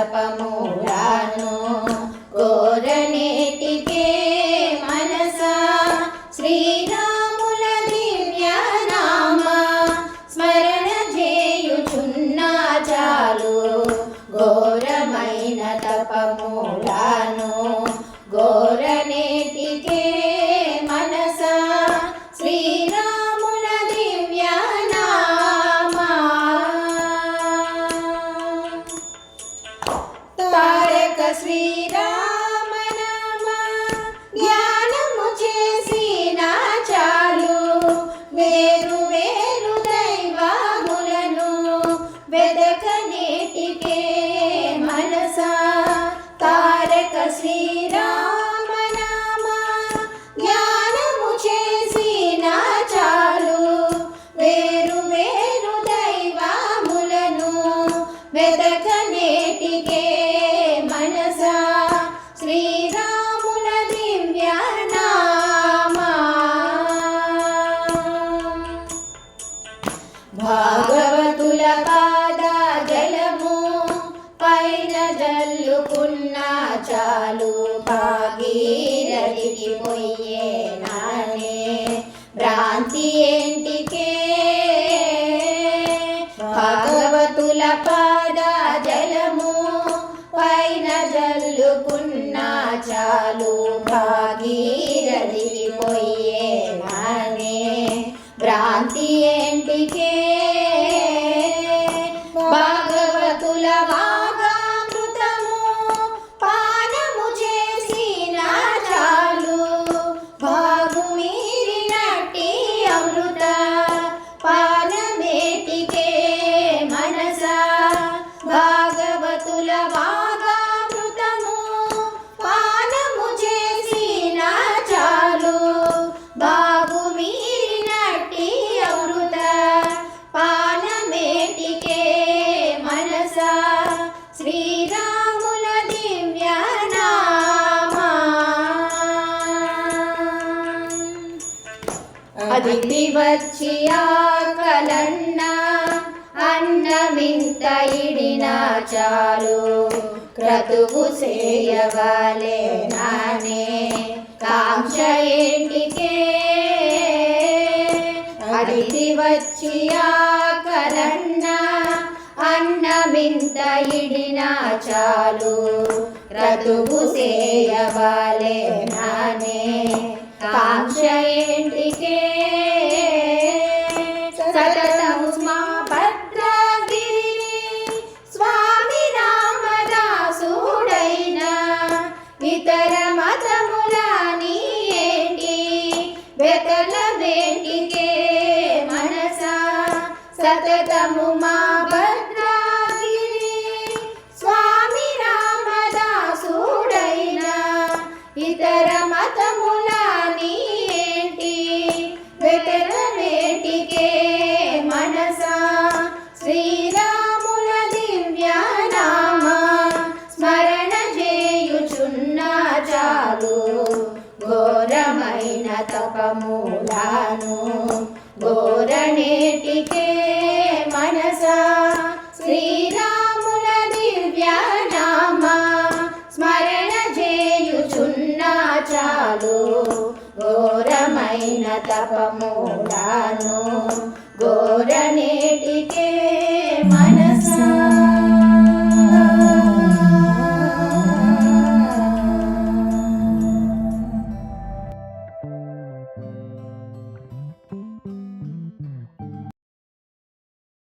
తపమూలాను ఘోరనేటికే మనసా శ్రీరాముల దివ్యనామ స్మరణ చేయుచున్నా చాలు ఘోరమైన తపమూలాను ఘోరనేటికే మనసా శ్రీరాముల దివ్యనామ తారక శ్రీరామనామ ధ్యానము చేసిన చాలు వేరు వేరు దైవములను వెదకనేటికే మనసా తారక శ్రీరామనామ ధ్యానము చేసిన చాలు వేరు వేరు దైవములను వెదకనేటికే మనసా శ్రీరాముల దివ్యనామ భాగవతుల పాద జలము పైన జల్లుకున్నా చాలు భాగీరథికి పోయే నానే భ్రాంతి ఏంటికే భాగవతుల పాద జలము పైన జల్లుకున్నా చాలు భాగీరథికి పోయే నానే భ్రాంతి ఏంటికే భాగవతుల భాగామృతము పానము చేసిన చాలు భాగు మీరినట్టి అమృత పానమేటికే మనసా భాగవతుల భాగామృతము పానము చేసిన చాలు భాగు మీరినట్టి అమృత పానమేటికే మనసా శ్రీరాముల దివ్యనామ అదితి వచ్చి ఆకలన్న అన్నమింత ఇడిన చాలు క్రతువు చేయవాలే నానే కాంక్ష ఏంటికే అదితి వచ్చి ఆకలన్న అన్నమింత ఇడిన చాలు క్రతువు చేయవాలే నానే కాంక్ష ఏంటికే సతతము మా భద్రగిరి స్వామి రామదాసుడైన ఇతర మతములని ఏంటి వెతల వేటికే మనసా సతతము మా భద్రగిరి స్వామి రామదాసుడైన ఇతర మతములని ఏంటి వెతల వేటికే మనసా శ్రీరాముల దివ్యనామ స్మరణ చేయుచున్నా చాలు ఘోరమైన తపమూలాను ఘోరనేటికే మనసా శ్రీరాముల దివ్యనామ స్మరణ చేయుచున్నా చాలు ఘోరమైన తపమూలాను ఘోరనేటికే మనసా